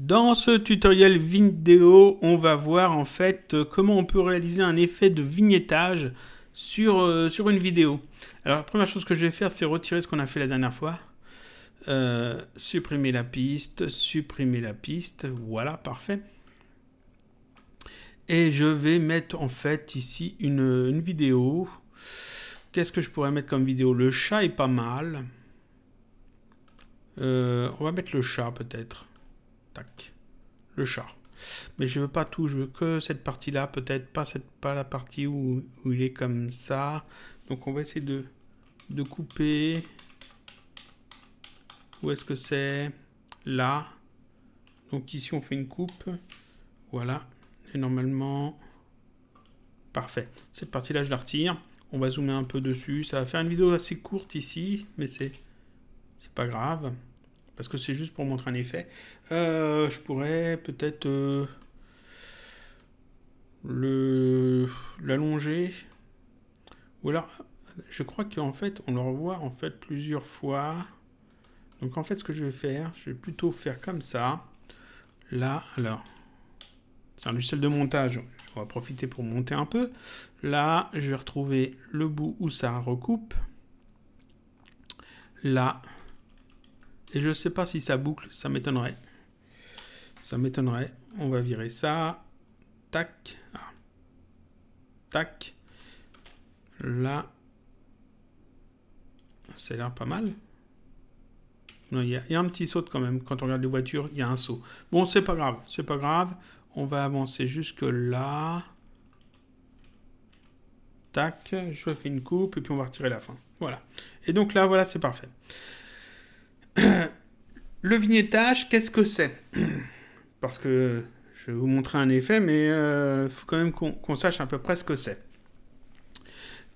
Dans ce tutoriel vidéo, on va voir en fait comment on peut réaliser un effet de vignettage sur une vidéo. Alors la première chose que je vais faire, c'est retirer ce qu'on a fait la dernière fois. Supprimer la piste, voilà, parfait. Et je vais mettre en fait ici une vidéo. Qu'est-ce que je pourrais mettre comme vidéo? Le chat est pas mal. On va mettre le chat peut-être. Tac. Le chat. Mais je veux pas tout, je veux que cette partie-là, peut-être pas la partie où il est comme ça. Donc on va essayer de couper. Où est-ce que c'est? Là. Donc ici on fait une coupe. Voilà. Et normalement... Parfait. Cette partie-là, je la retire. On va zoomer un peu dessus. Ça va faire une vidéo assez courte ici, mais c'est pas grave. Parce que c'est juste pour montrer un effet. Je pourrais peut-être l'allonger. Ou alors, je crois qu'en fait, on le revoit en fait plusieurs fois. Donc en fait, ce que je vais faire, je vais plutôt faire comme ça. Là, alors, c'est un logiciel de montage. On va profiter pour monter un peu. Là, je vais retrouver le bout où ça recoupe. Là. Et je ne sais pas si ça boucle, ça m'étonnerait. Ça m'étonnerait. On va virer ça. Tac. Ah. Tac. Là. Ça a l'air pas mal. Il y a un petit saut quand même. Quand on regarde les voitures, il y a un saut. Bon, c'est pas grave. C'est pas grave. On va avancer jusque là. Tac. Je fais une coupe et puis on va retirer la fin. Voilà. Et donc là, voilà, c'est parfait. Le vignettage, qu'est-ce que c'est? Parce que je vais vous montrer un effet, mais il faut quand même qu'on sache à peu près ce que c'est.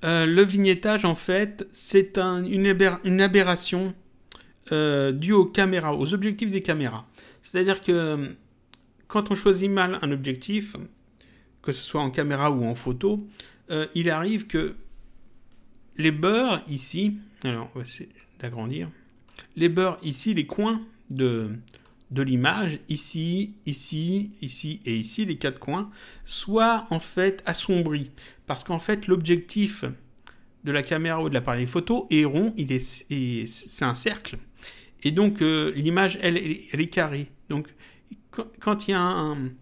Le vignettage, en fait, c'est une aberration due aux caméras, aux objectifs des caméras. C'est-à-dire que quand on choisit mal un objectif, que ce soit en caméra ou en photo, il arrive que les bords ici, alors on va essayer d'agrandir, les bords ici, les coins de l'image, ici, ici, ici et ici, les quatre coins, soient en fait assombris. Parce qu'en fait, l'objectif de la caméra ou de l'appareil photo est rond, c'est un cercle. Et donc, l'image, elle est carrée. Donc, quand il y a un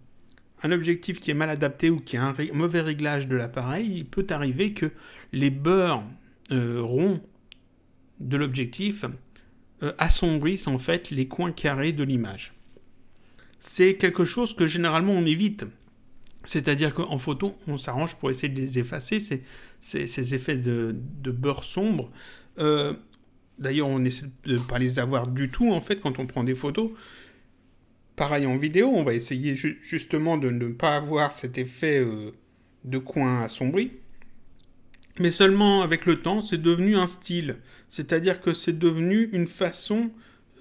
objectif qui est mal adapté ou qui a un mauvais réglage de l'appareil, il peut arriver que les bords ronds de l'objectif assombrissent en fait les coins carrés de l'image. C'est quelque chose que généralement on évite. C'est-à-dire qu'en photo, on s'arrange pour essayer de les effacer, ces effets de beurre sombre. D'ailleurs, on essaie de ne pas les avoir du tout, en fait, quand on prend des photos. Pareil en vidéo, on va essayer justement de ne pas avoir cet effet de coin assombri. Mais seulement avec le temps, c'est devenu un style. C'est-à-dire que c'est devenu une façon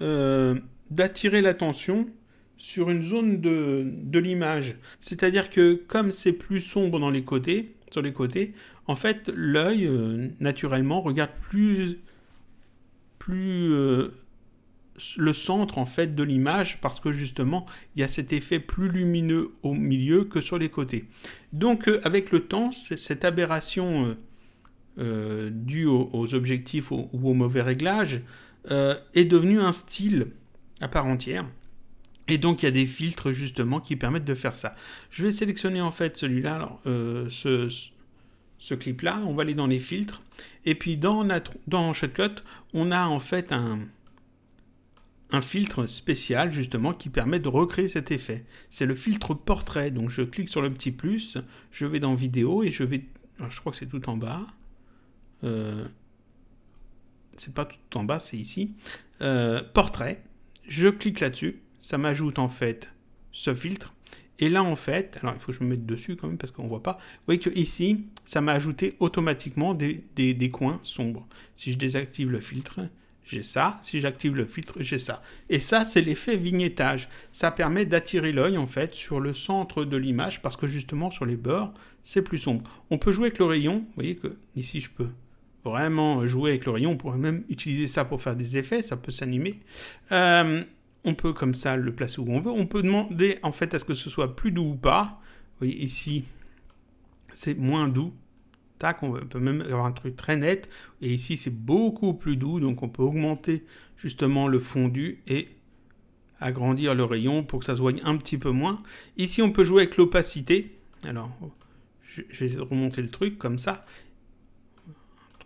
d'attirer l'attention sur une zone de l'image. C'est-à-dire que comme c'est plus sombre dans les côtés, sur les côtés, en fait, l'œil, naturellement, regarde plus le centre, en fait, de l'image, parce que, justement, il y a cet effet plus lumineux au milieu que sur les côtés. Donc, avec le temps, cette aberration due aux objectifs ou au mauvais réglage est devenue un style à part entière. Et donc, il y a des filtres, justement, qui permettent de faire ça. Je vais sélectionner, en fait, celui-là, ce clip-là. On va aller dans les filtres. Et puis, dans Shotcut, on a, en fait, un filtre spécial, justement, qui permet de recréer cet effet. C'est le filtre portrait. Donc, je clique sur le petit plus. Je vais dans Vidéo et je vais... Alors, je crois que c'est tout en bas. C'est pas tout en bas, c'est ici. Portrait. Je clique là-dessus. Ça m'ajoute en fait ce filtre. Et là en fait, alors il faut que je me mette dessus quand même parce qu'on ne voit pas. Vous voyez que ici, ça m'a ajouté automatiquement des coins sombres. Si je désactive le filtre, j'ai ça. Si j'active le filtre, j'ai ça. Et ça, c'est l'effet vignettage. Ça permet d'attirer l'œil en fait sur le centre de l'image parce que justement sur les bords, c'est plus sombre. On peut jouer avec le rayon. Vous voyez que ici, je peux vraiment jouer avec le rayon. On pourrait même utiliser ça pour faire des effets. Ça peut s'animer. on peut comme ça le placer où on veut. On peut demander en fait à ce que ce soit plus doux ou pas. Vous voyez ici, c'est moins doux. Tac, on peut même avoir un truc très net. Et ici, c'est beaucoup plus doux. Donc, on peut augmenter justement le fondu et agrandir le rayon pour que ça se voie un petit peu moins. Ici, on peut jouer avec l'opacité. Alors, je vais remonter le truc comme ça.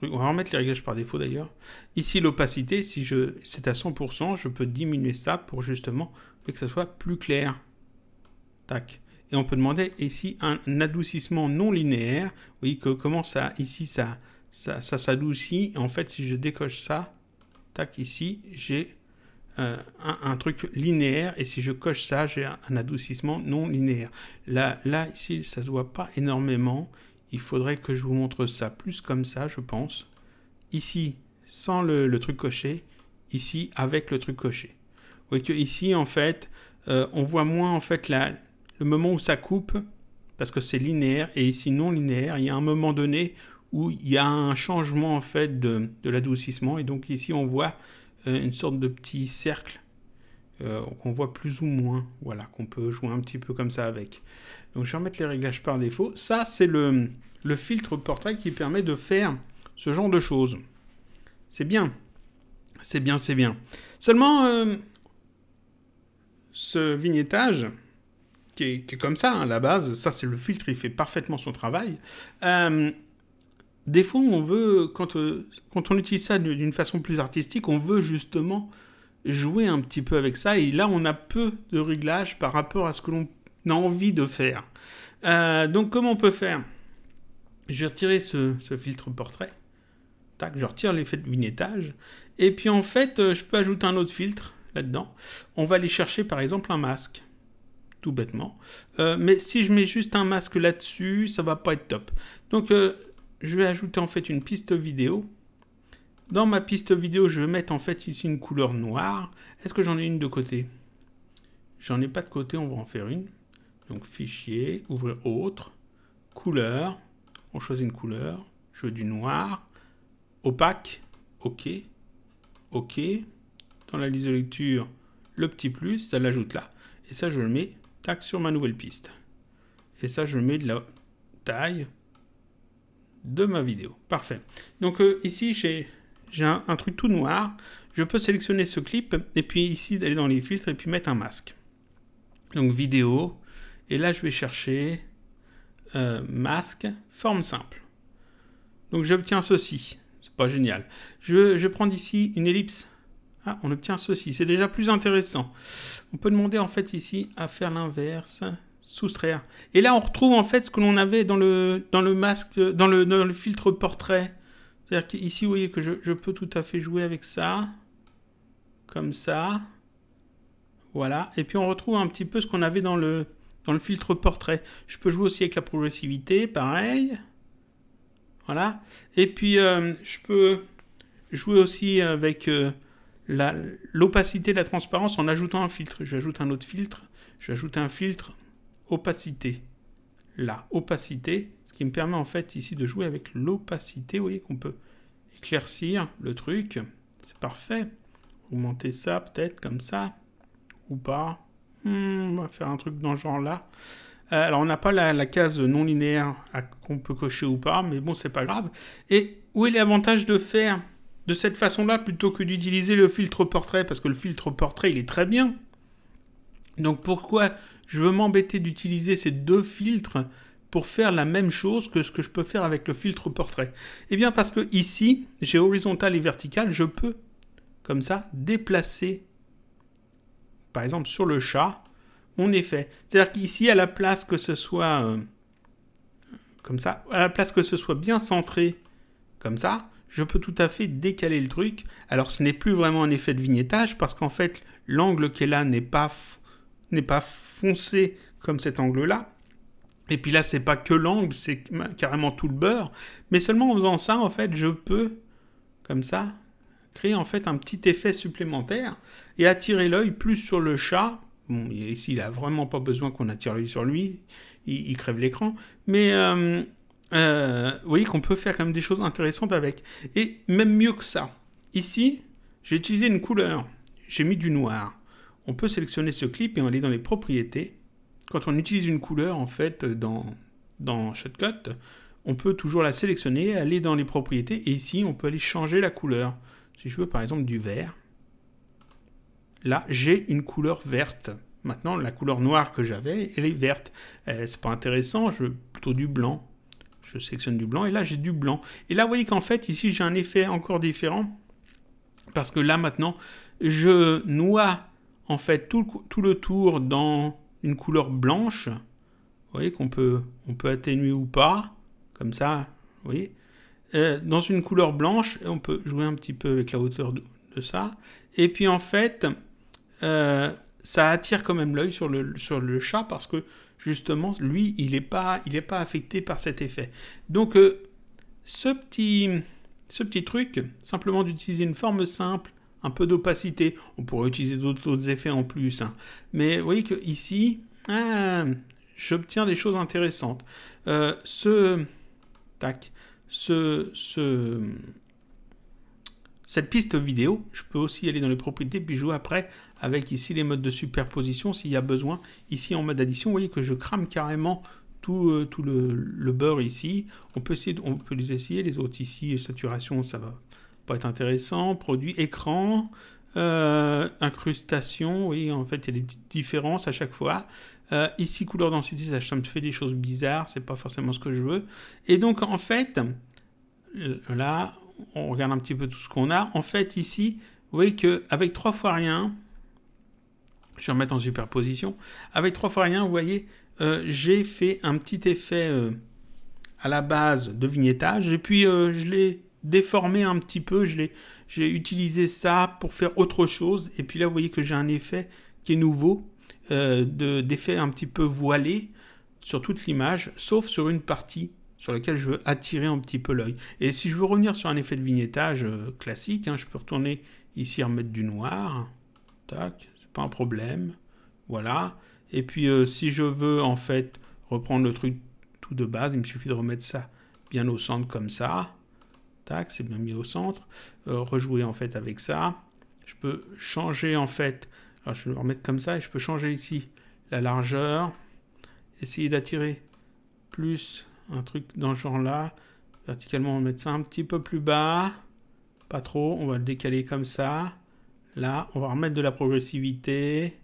On va remettre les réglages par défaut d'ailleurs. Ici, l'opacité, si c'est à 100%, je peux diminuer ça pour justement que ça soit plus clair. Tac. Et on peut demander ici un adoucissement non linéaire. Vous voyez que comment ça, ici, ça s'adoucit. En fait, si je décoche ça, tac, ici, j'ai un truc linéaire. Et si je coche ça, j'ai un adoucissement non linéaire. Là, ici, ça ne se voit pas énormément. Il faudrait que je vous montre ça plus comme ça, je pense. Ici, sans le truc coché. Ici, avec le truc coché. Vous voyez que ici, en fait, on voit moins, en fait, le moment où ça coupe, parce que c'est linéaire, et ici non linéaire, il y a un moment donné où il y a un changement en fait de l'adoucissement, et donc ici on voit une sorte de petit cercle qu'on voit plus ou moins, voilà, qu'on peut jouer un petit peu comme ça avec. Donc je vais remettre les réglages par défaut. Ça c'est le filtre portrait qui permet de faire ce genre de choses. C'est bien, c'est bien, c'est bien. Seulement, ce vignettage, qui est comme ça, hein, à la base, ça c'est le filtre, il fait parfaitement son travail. Des fois, on veut, quand on utilise ça d'une façon plus artistique, on veut justement jouer un petit peu avec ça, et là on a peu de réglages par rapport à ce que l'on a envie de faire. Donc comment on peut faire? Je vais retirer ce filtre portrait. Tac, je retire l'effet de vignettage. Et puis en fait, je peux ajouter un autre filtre là-dedans. On va aller chercher par exemple un masque. Tout bêtement. Mais si je mets juste un masque là-dessus, ça va pas être top. Donc, je vais ajouter en fait une piste vidéo. Dans ma piste vidéo, je vais mettre en fait ici une couleur noire. Est-ce que j'en ai une de côté? J'en ai pas de côté, on va en faire une. Donc, fichier, ouvrir autre, couleur. On choisit une couleur. Je veux du noir. Opaque. OK. OK. Dans la liste de lecture, le petit plus, ça l'ajoute là. Et ça, je le mets tac sur ma nouvelle piste. Et ça, je mets de la taille de ma vidéo. Parfait. Donc ici, j'ai un truc tout noir. Je peux sélectionner ce clip et puis ici, d'aller dans les filtres et puis mettre un masque. Donc vidéo. Et là, je vais chercher masque, forme simple. Donc j'obtiens ceci. C'est pas génial. Je vais prendre ici une ellipse. Ah, on obtient ceci. C'est déjà plus intéressant. On peut demander en fait ici à faire l'inverse, soustraire. Et là, on retrouve en fait ce que l'on avait dans le masque, dans le filtre portrait. C'est-à-dire qu'ici, vous voyez que je peux tout à fait jouer avec ça, comme ça. Voilà. Et puis on retrouve un petit peu ce qu'on avait dans le filtre portrait. Je peux jouer aussi avec la progressivité, pareil. Voilà. Et puis je peux jouer aussi avec l'opacité, la transparence en ajoutant un filtre. Je vais ajouter un autre filtre. Je vais ajouter un filtre opacité. Là, opacité, ce qui me permet en fait ici de jouer avec l'opacité. Vous voyez qu'on peut éclaircir le truc. C'est parfait. Augmenter ça peut-être comme ça. Ou pas. On va faire un truc dans ce genre-là. Alors, on n'a pas la case non linéaire qu'on peut cocher ou pas, mais bon, c'est pas grave. Et où est l'avantage de faire de cette façon-là plutôt que d'utiliser le filtre portrait? Parce que le filtre portrait, il est très bien. Donc, pourquoi je veux m'embêter d'utiliser ces deux filtres pour faire la même chose que ce que je peux faire avec le filtre portrait? Eh bien, parce que ici, j'ai horizontal et vertical, je peux, comme ça, déplacer, par exemple, sur le chat, mon effet. C'est-à-dire qu'ici, à la place que ce soit comme ça, à la place que ce soit bien centré comme ça, je peux tout à fait décaler le truc. Alors, ce n'est plus vraiment un effet de vignettage parce qu'en fait, l'angle qui est là n'est pas foncé comme cet angle-là. Et puis là, c'est pas que l'angle, c'est carrément tout le beurre. Mais seulement en faisant ça, en fait, je peux, comme ça, créer en fait un petit effet supplémentaire et attirer l'œil plus sur le chat. Bon, ici, il n'a vraiment pas besoin qu'on attire l'œil sur lui, il crève l'écran. Mais vous voyez qu'on peut faire quand même des choses intéressantes avec. Et même mieux que ça. Ici, j'ai utilisé une couleur. J'ai mis du noir. on peut sélectionner ce clip et aller dans les propriétés. Quand on utilise une couleur, en fait, dans Shotcut, on peut toujours la sélectionner, aller dans les propriétés, et ici, on peut aller changer la couleur. Si je veux, par exemple, du vert, là, j'ai une couleur verte. Maintenant, la couleur noire que j'avais, elle est verte. C'est pas intéressant, je veux plutôt du blanc. Je sélectionne du blanc, et là, j'ai du blanc. Et là, vous voyez qu'en fait, ici, j'ai un effet encore différent. Parce que là, maintenant, je noie, en fait, tout le tour dans une couleur blanche. Vous voyez qu'on peut atténuer ou pas. Comme ça, vous voyez. Dans une couleur blanche, on peut jouer un petit peu avec la hauteur de ça. Et puis, en fait, ça attire quand même l'œil sur le chat parce que, justement, lui, il n'est pas affecté par cet effet. Donc, ce petit truc, simplement d'utiliser une forme simple, un peu d'opacité, on pourrait utiliser d'autres effets en plus, hein. Mais vous voyez que ici, j'obtiens des choses intéressantes. Cette piste vidéo, je peux aussi aller dans les propriétés puis jouer après avec ici les modes de superposition s'il y a besoin. Ici en mode addition, vous voyez que je crame carrément tout le beurre ici. On peut les essayer, les autres ici, saturation, ça va pas être intéressant. Produit écran, incrustation, oui, en fait il y a des petites différences à chaque fois. Ici couleur densité, ça me fait des choses bizarres, c'est pas forcément ce que je veux. Et donc en fait, là, on regarde un petit peu tout ce qu'on a. En fait ici, vous voyez qu'avec 3 fois rien, je vais remettre en superposition, avec 3 fois rien, vous voyez, j'ai fait un petit effet à la base de vignettage, et puis je l'ai déformé un petit peu, j'ai utilisé ça pour faire autre chose, et puis là vous voyez que j'ai un effet qui est nouveau, d'effet un petit peu voilé sur toute l'image, sauf sur une partie sur laquelle je veux attirer un petit peu l'œil. Et si je veux revenir sur un effet de vignettage classique, hein, je peux retourner ici, remettre du noir, tac, c'est pas un problème, voilà. Et puis si je veux en fait reprendre le truc tout de base, il me suffit de remettre ça bien au centre comme ça, tac, c'est bien mis au centre, rejouer en fait avec ça. Je peux changer en fait, alors je vais le remettre comme ça et je peux changer ici la largeur, essayer d'attirer plus un truc dans ce genre là, verticalement on va mettre ça un petit peu plus bas, pas trop, on va le décaler comme ça, là on va remettre de la progressivité,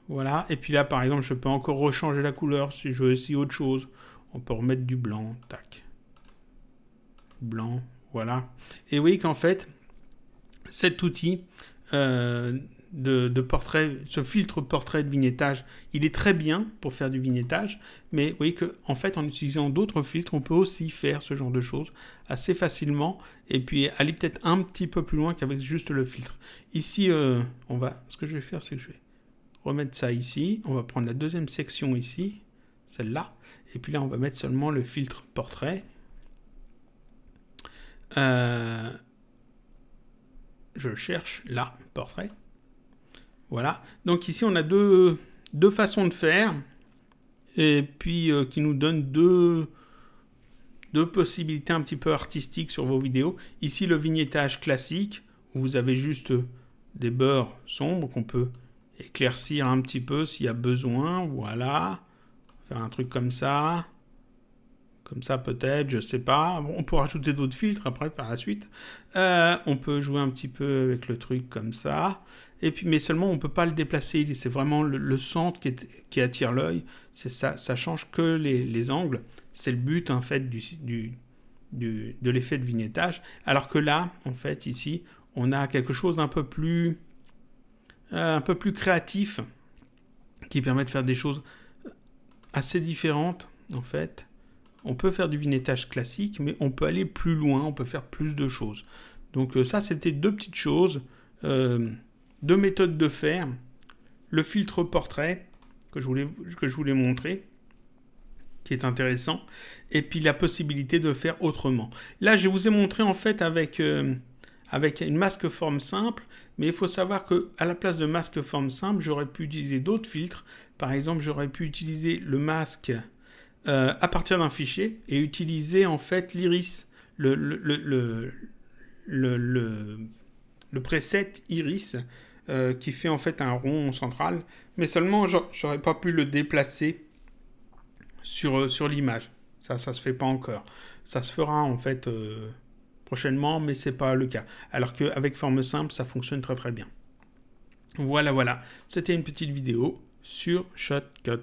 voilà, et puis là par exemple je peux encore rechanger la couleur si je veux essayer autre chose, on peut remettre du blanc, tac, blanc, voilà, et vous voyez qu'en fait cet outil de portrait, ce filtre portrait de vignettage, il est très bien pour faire du vignettage, mais vous voyez qu'en fait, en utilisant d'autres filtres, on peut aussi faire ce genre de choses assez facilement, et puis aller peut-être un petit peu plus loin qu'avec juste le filtre. Ici, ce que je vais faire, c'est que je vais remettre ça ici, on va prendre la deuxième section ici, celle-là, et puis là, on va mettre seulement le filtre portrait. Je cherche là, portrait. Voilà, donc ici on a deux façons de faire, et puis qui nous donnent deux possibilités un petit peu artistiques sur vos vidéos. Ici le vignettage classique, où vous avez juste des beurres sombres qu'on peut éclaircir un petit peu s'il y a besoin, voilà, faire un truc comme ça peut-être, je sais pas. Bon, on peut rajouter d'autres filtres après par la suite. On peut jouer un petit peu avec le truc comme ça. Et puis, mais seulement on peut pas le déplacer. C'est vraiment le centre qui attire l'œil. C'est ça, ça change que les angles. C'est le but en fait de l'effet de vignettage. Alors que là, en fait, ici, on a quelque chose d'un peu plus créatif qui permet de faire des choses assez différentes en fait. On peut faire du vignettage classique, mais on peut aller plus loin, on peut faire plus de choses. Donc ça, c'était deux petites choses, deux méthodes de faire. Le filtre portrait, que je voulais montrer, qui est intéressant, et puis la possibilité de faire autrement. Là, je vous ai montré en fait avec une masque forme simple, mais il faut savoir qu'à la place de masque forme simple, j'aurais pu utiliser d'autres filtres. Par exemple, j'aurais pu utiliser le masque à partir d'un fichier et utiliser en fait l'iris, le preset iris qui fait en fait un rond central, mais seulement j'aurais pas pu le déplacer sur l'image. Ça se fait pas encore. Ça se fera en fait prochainement, mais c'est pas le cas. Alors qu'avec forme simple, ça fonctionne très très bien. Voilà, voilà. C'était une petite vidéo sur Shotcut.